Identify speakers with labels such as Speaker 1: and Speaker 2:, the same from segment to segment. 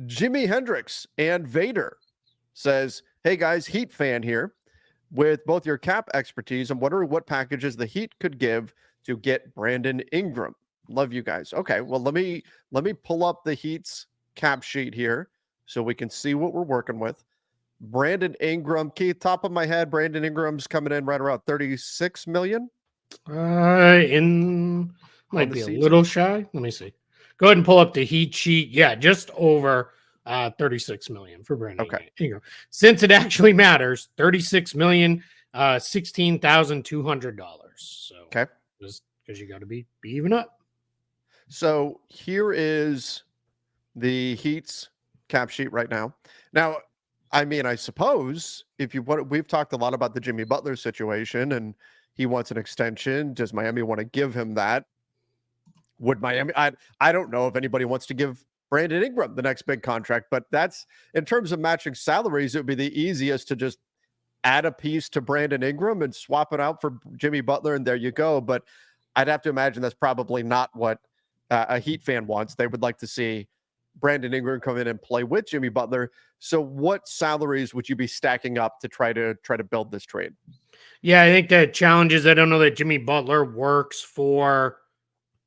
Speaker 1: Jimi Hendrix and Vader says, "Hey guys, Heat fan here. With both your cap expertise, I'm wondering what packages the Heat could give to get Brandon Ingram. Love you guys." Okay, well let me pull up the Heat's cap sheet here so we can see what we're working with. Brandon Ingram, Keith, top of my head, Brandon Ingram's coming in right around 36 million
Speaker 2: In
Speaker 1: on
Speaker 2: might
Speaker 1: the
Speaker 2: be a
Speaker 1: season.
Speaker 2: little shy. Let me see. Go ahead and pull up the heat sheet. Yeah, just over 36 million for Brandon
Speaker 1: Okay.
Speaker 2: Ingram. Since it actually matters, 36 million, $16,200. So
Speaker 1: Okay.
Speaker 2: just because you got to be even up.
Speaker 1: So here is the Heat's cap sheet right now. Now, I mean, I suppose if you want, we've talked a lot about the Jimmy Butler situation and he wants an extension. Does Miami want to give him that? Would Miami? I don't know if anybody wants to give Brandon Ingram the next big contract, but that's in terms of matching salaries, it would be the easiest to just add a piece to Brandon Ingram and swap it out for Jimmy Butler, and there you go. But I'd have to imagine that's probably not what a Heat fan wants. They would like to see Brandon Ingram come in and play with Jimmy Butler. So, what salaries would you be stacking up to try to build this trade?
Speaker 2: Yeah, I think the challenge is I don't know that Jimmy Butler works for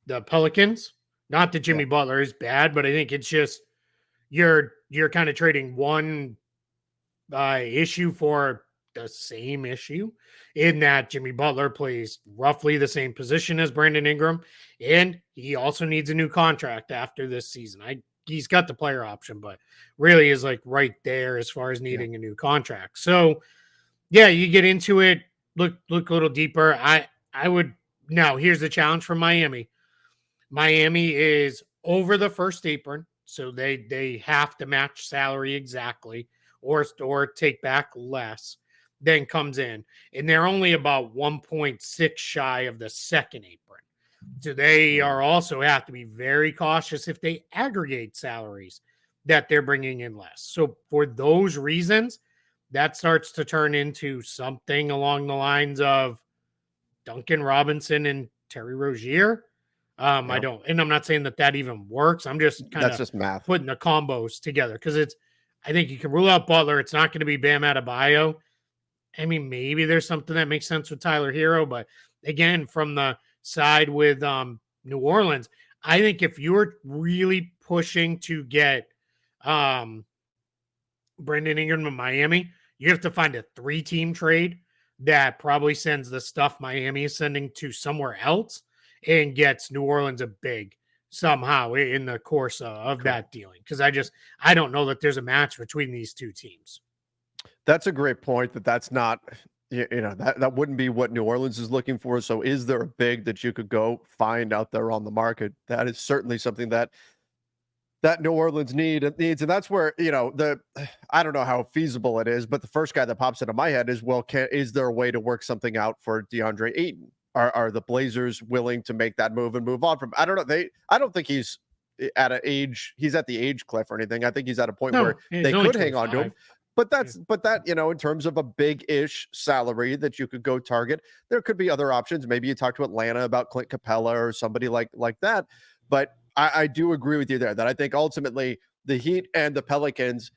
Speaker 2: the Pelicans. Not that Jimmy Butler is bad, but I think it's just you're kind of trading one issue for the same issue in that Jimmy Butler plays roughly the same position as Brandon Ingram, and he also needs a new contract after this season. He's got the player option, but really is like right there as far as needing a new contract. So yeah, you get into it, look a little deeper. I would now here's the challenge for Miami. Miami is over the first apron, so they have to match salary exactly or take back less. Then comes in, and they're only about 1.6 shy of the second apron. So they are also have to be very cautious if they aggregate salaries that they're bringing in less. So for those reasons, that starts to turn into something along the lines of Duncan Robinson and Terry Rozier. I don't, and I'm not saying that even works. I'm just kind
Speaker 1: That's
Speaker 2: of
Speaker 1: just math.
Speaker 2: putting the combos together because I think you can rule out Butler. It's not going to be Bam Adebayo. I mean, maybe there's something that makes sense with Tyler Hero, but again, from the side with New Orleans, I think if you're really pushing to get Brandon Ingram in Miami, you have to find a 3-team trade that probably sends the stuff Miami is sending to somewhere else and gets New Orleans a big somehow in the course of that dealing. Because I don't know that there's a match between these two teams.
Speaker 1: That's a great point. That's not, that wouldn't be what New Orleans is looking for. So, is there a big that you could go find out there on the market? That is certainly something that New Orleans needs, and that's where I don't know how feasible it is, but the first guy that pops into my head is, well, is there a way to work something out for DeAndre Ayton? Are the Blazers willing to make that move and move on from? I don't know. I don't think he's at an age. He's at the age cliff or anything. I think he's at a point where they could hang on to him. But that in terms of a big-ish salary that you could go target, there could be other options. Maybe you talk to Atlanta about Clint Capella or somebody like that. But I do agree with you there that I think ultimately the Heat and the Pelicans,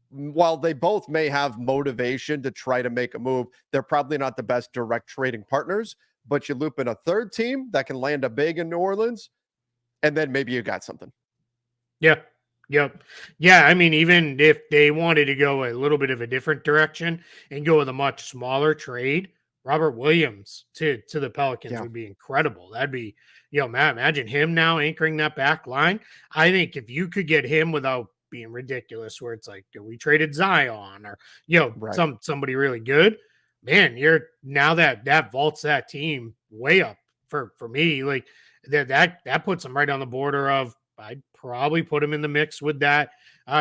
Speaker 1: while they both may have motivation to try to make a move, they're probably not the best direct trading partners. But you loop in a third team that can land a big in New Orleans, and then maybe you got something.
Speaker 2: Yeah. Yep. Yeah. I mean, even if they wanted to go a little bit of a different direction and go with a much smaller trade, Robert Williams to the Pelicans would be incredible. That'd be, man, imagine him now anchoring that back line. I think if you could get him without being ridiculous, where it's like we traded Zion or somebody really good, man, you're now that vaults that team way up for me. Like that puts them right on the border of I'd probably put him in the mix with that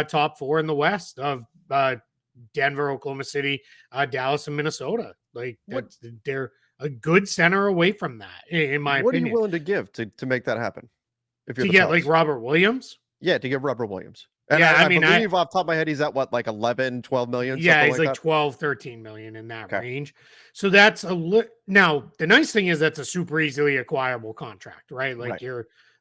Speaker 2: top 4 in the West of Denver, Oklahoma City, Dallas, and Minnesota. Like they're a good center away from that, in my opinion.
Speaker 1: What are you willing to give to make that happen?
Speaker 2: If you're to get like Robert Williams?
Speaker 1: Yeah, to give Robert Williams. And yeah, I believe off the top of my head, he's at what, like 11, 12 million?
Speaker 2: Yeah, he's like 12, 13 million in that range. So that's now the nice thing is that's a super easily acquirable contract, right? Like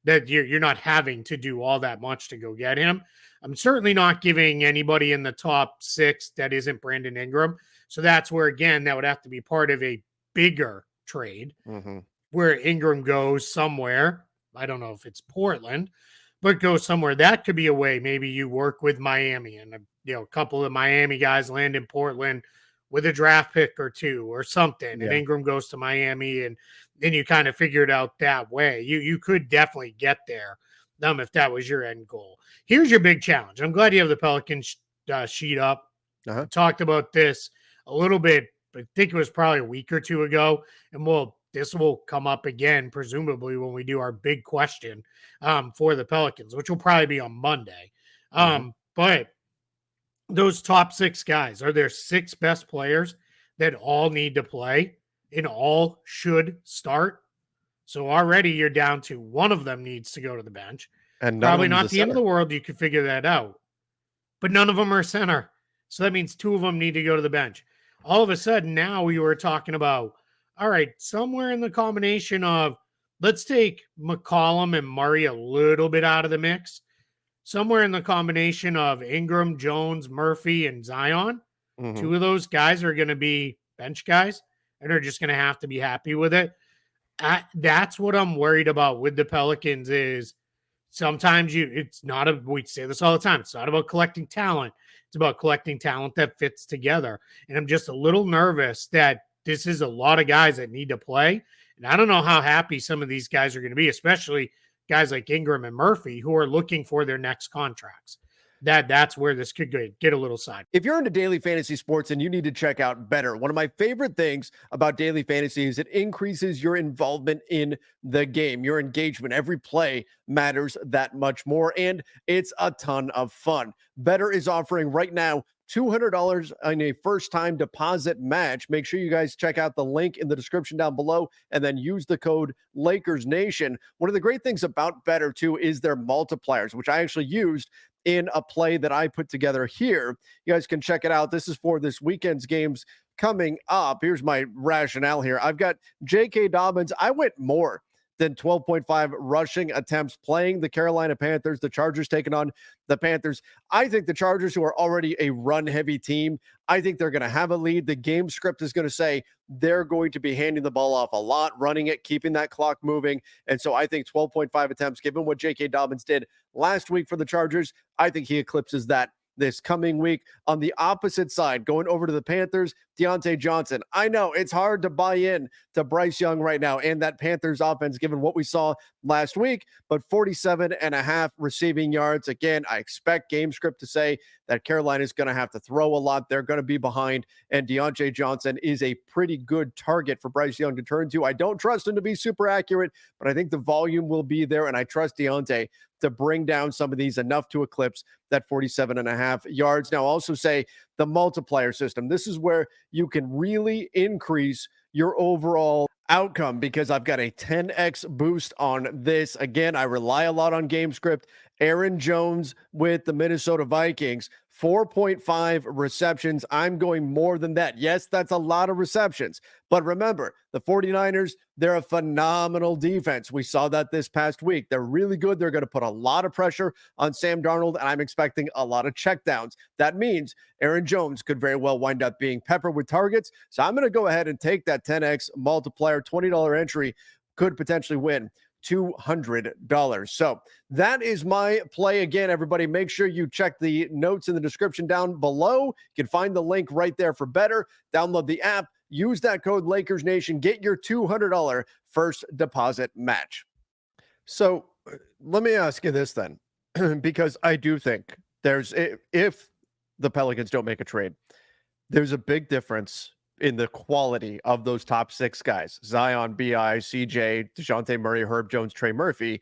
Speaker 2: that you're not having to do all that much to go get him. I'm certainly not giving anybody in the top 6 that isn't Brandon Ingram. So that's where, again, that would have to be part of a bigger trade
Speaker 1: Mm-hmm.
Speaker 2: where Ingram goes somewhere. I don't know if it's Portland, but goes somewhere. That could be a way. Maybe you work with Miami and a couple of Miami guys land in Portland with a draft pick or 2 or something, and
Speaker 1: Yeah.
Speaker 2: Ingram goes to Miami, and then you kind of figure it out that way. You could definitely get there, if that was your end goal. Here's your big challenge. I'm glad you have the Pelicans sheet up.
Speaker 1: Uh-huh.
Speaker 2: We talked about this a little bit, but I think it was probably a week or 2 ago, and this will come up again, presumably when we do our big question for the Pelicans, which will probably be on Monday. But those top 6 guys, are there 6 best players that all need to play and all should start? So already you're down to one of them needs to go to the bench.
Speaker 1: And none of
Speaker 2: Probably
Speaker 1: them is
Speaker 2: not
Speaker 1: a
Speaker 2: the end of
Speaker 1: center.
Speaker 2: the world. You could figure that out. But none of them are center. So that means 2 of them need to go to the bench. All of a sudden, now we were talking about, all right, somewhere in the combination of, let's take McCollum and Murray a little bit out of the mix. Somewhere in the combination of Ingram, Jones, Murphy, and Zion. 2 of those guys are going to be bench guys and are just going to have to be happy with it. That's what I'm worried about with the Pelicans is sometimes we say this all the time. It's not about collecting talent. It's about collecting talent that fits together. And I'm just a little nervous that this is a lot of guys that need to play. And I don't know how happy some of these guys are going to be, especially guys like Ingram and Murphy who are looking for their next contracts. That's where this could get a little side.
Speaker 1: If you're into daily fantasy sports and you need to check out Betr, one of my favorite things about daily fantasy is it increases your involvement in the game, your engagement. Every play matters that much more, and it's a ton of fun. Betr is offering right now $200 on a first-time deposit match. Make sure you guys check out the link in the description down below and then use the code LakersNation. One of the great things about Betr, too, is their multipliers, which I actually used in a play that I put together here. You guys can check it out. This is for this weekend's games coming up. Here's my rationale here. I've got J.K. Dobbins. I went more than 12.5 rushing attempts playing the Carolina Panthers. The Chargers taking on the Panthers. I think the Chargers, who are already a run-heavy team, I think they're going to have a lead. The game script is going to say they're going to be handing the ball off a lot, running it, keeping that clock moving. And so I think 12.5 attempts, given what J.K. Dobbins did last week for the Chargers, I think he eclipses that this coming week. On the opposite side, going over to the Panthers, Deontay Johnson. I know it's hard to buy in to Bryce Young right now and that Panthers offense, given what we saw last week, but 47.5 receiving yards. Again, I expect game script to say that Carolina is going to have to throw a lot. They're going to be behind, and Deontay Johnson is a pretty good target for Bryce Young to turn to. I don't trust him to be super accurate, but I think the volume will be there, and I trust Deontay to bring down some of these enough to eclipse that 47.5 yards. Now, also say the multiplier system. This is where you can really increase your overall outcome because I've got a 10x boost on this. Again, I rely a lot on game script. Aaron Jones with the Minnesota Vikings, 4.5 receptions. I'm going more than that. Yes, that's a lot of receptions. But remember, the 49ers, they're a phenomenal defense. We saw that this past week. They're really good. They're going to put a lot of pressure on Sam Darnold, and I'm expecting a lot of checkdowns. That means Aaron Jones could very well wind up being peppered with targets. So I'm going to go ahead and take that 10x multiplier. $20 entry could potentially win $200. So that is my play. Again, everybody, make sure you check the notes in the description down below. You can find the link right there for Betr. Download the app, use that code LakersNation, get your $200 first deposit match. So let me ask you this then, because I do think if the Pelicans don't make a trade, there's a big difference in the quality of those top 6 guys, Zion, B.I., CJ, DeJounte Murray, Herb Jones, Trey Murphy,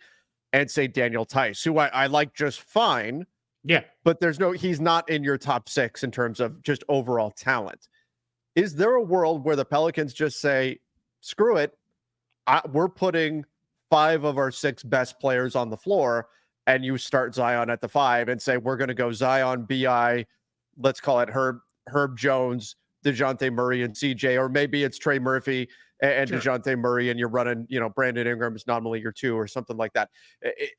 Speaker 1: and say Daniel Tice, who I like just fine.
Speaker 2: Yeah.
Speaker 1: But he's not in your top 6 in terms of just overall talent. Is there a world where the Pelicans just say, screw it, we're putting 5 of our 6 best players on the floor, and you start Zion at the 5 and say, we're going to go Zion, B.I., let's call it Herb Jones, DeJounte Murray and CJ, or maybe it's Trey Murphy and
Speaker 2: Sure.
Speaker 1: DeJounte Murray, and you're running, Brandon Ingram is nominally your two or something like that.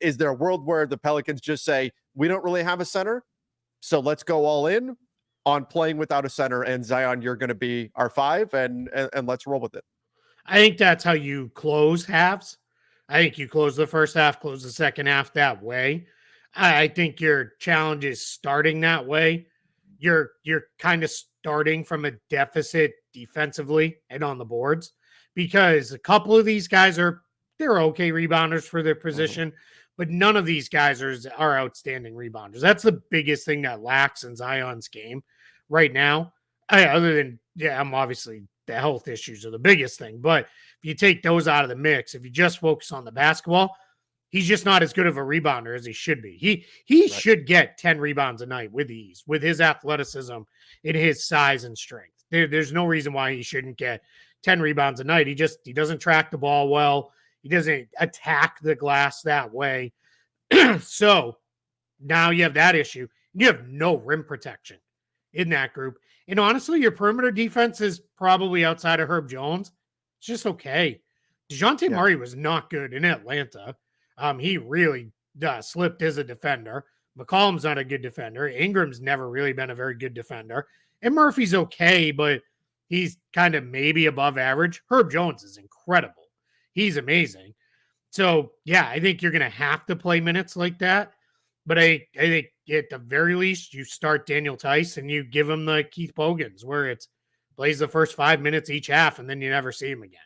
Speaker 1: Is there a world where the Pelicans just say, we don't really have a center, so let's go all in on playing without a center, and Zion, you're going to be our five, and let's roll with it?
Speaker 2: I think that's how you close halves. I think you close the first half, close the second half that way. I think your challenge is starting that way. You're kind of starting from a deficit defensively and on the boards, because a couple of these guys they're okay rebounders for their position, but none of these guys are outstanding rebounders. That's the biggest thing that lacks in Zion's game right now. Other than, I'm obviously the health issues are the biggest thing, but if you take those out of the mix, if you just focus on the basketball, he's just not as good of a rebounder as he should be. He
Speaker 1: Right.
Speaker 2: should get 10 rebounds a night with ease, with his athleticism and his size and strength. There's no reason why he shouldn't get 10 rebounds a night. He doesn't track the ball well. He doesn't attack the glass that way. So now you have that issue. You have no rim protection in that group. And honestly, your perimeter defense is probably outside of Herb Jones. It's just okay. DeJounte Murray was not good in Atlanta. He really slipped as a defender. McCollum's not a good defender. Ingram's never really been a very good defender. And Murphy's okay, but he's kind of maybe above average. Herb Jones is incredible. He's amazing. So, yeah, I think you're going to have to play minutes like that. But I think at the very least, you start Daniel Tice and you give him the Keith Bogans, where it's plays the first 5 minutes each half and then you never see him again.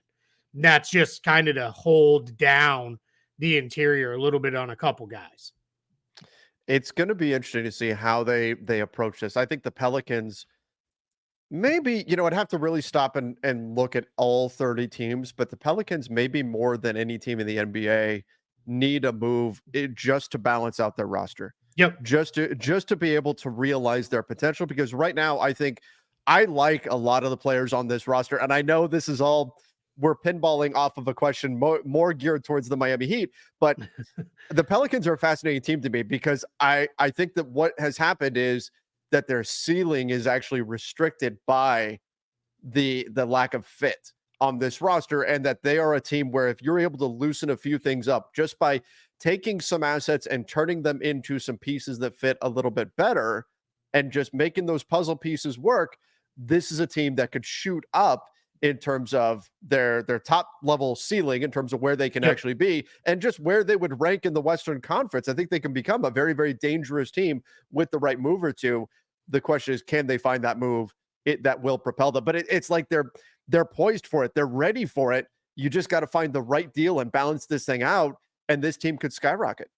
Speaker 2: And that's just kind of to hold down the interior a little bit on a couple guys.
Speaker 1: It's going to be interesting to see how they approach this. I think the Pelicans, maybe, I'd have to really stop and look at all 30 teams, but the Pelicans, maybe more than any team in the NBA, need a move just to balance out their roster.
Speaker 2: Yep.
Speaker 1: Just to be able to realize their potential, because right now I think I like a lot of the players on this roster, and I know this is all, we're pinballing off of a question more geared towards the Miami Heat, but the Pelicans are a fascinating team to me, because I think that what has happened is that their ceiling is actually restricted by the lack of fit on this roster, and that they are a team where if you're able to loosen a few things up just by taking some assets and turning them into some pieces that fit a little bit better and just making those puzzle pieces work, this is a team that could shoot up in terms of their top level ceiling, in terms of where they can actually be and just where they would rank in the Western Conference. I think they can become a very, very dangerous team with the right move or two. The question is, can they find that move that will propel them? But it's like they're poised for it. They're ready for it. You just got to find the right deal and balance this thing out, and this team could skyrocket.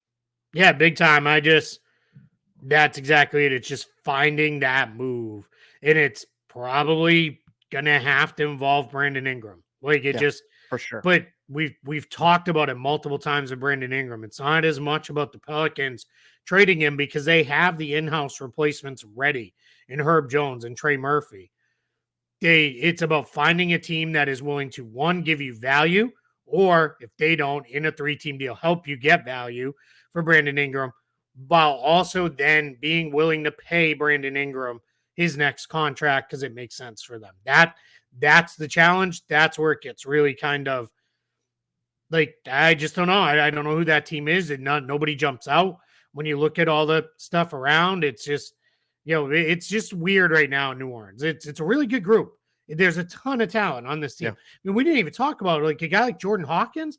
Speaker 2: Yeah, big time. That's exactly it. It's just finding that move. And it's probably going to have to involve Brandon Ingram. Like
Speaker 1: For sure.
Speaker 2: But we've talked about it multiple times with Brandon Ingram. It's not as much about the Pelicans trading him, because they have the in-house replacements ready in Herb Jones and Trey Murphy. It's about finding a team that is willing to, one, give you value, or if they don't, in a 3-team deal, help you get value for Brandon Ingram, while also then being willing to pay Brandon Ingram his next contract because it makes sense for them. That's the challenge. That's where it gets really kind of like, I just don't know. I don't know who that team is, and nobody jumps out when you look at all the stuff around. It's just, it's just weird right now in New Orleans. It's a really good group. There's a ton of talent on this team.
Speaker 1: Yeah.
Speaker 2: I mean, we didn't even talk about like a guy like Jordan Hawkins.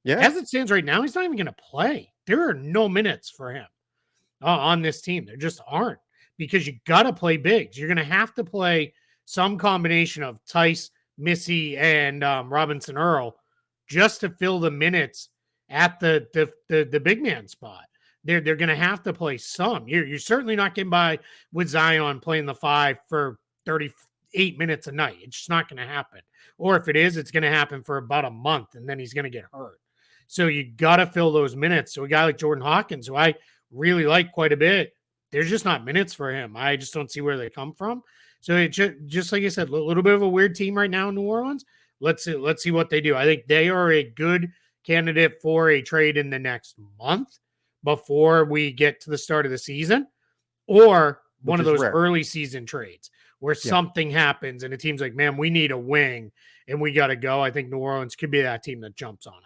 Speaker 1: Yeah.
Speaker 2: As it stands right now, he's not even going to play. There are no minutes for him on this team. There just aren't, because you got to play bigs. You're going to have to play some combination of Tice, Missy, and Robinson Earl just to fill the minutes at the big man spot. They're going to have to play some. You're certainly not getting by with Zion playing the 5 for 38 minutes a night. It's just not going to happen. Or if it is, it's going to happen for about a month, and then he's going to get hurt. So you got to fill those minutes. So a guy like Jordan Hawkins, who I really like quite a bit, there's just not minutes for him. I just don't see where they come from. So it just like I said, a little bit of a weird team right now in New Orleans. Let's see what they do. I think they are a good candidate for a trade in the next month before we get to the start of the season, or one of those early season trades where
Speaker 1: Yeah.
Speaker 2: something happens and a team's like, man, we need a wing and we got to go. I think New Orleans could be that team that jumps on it.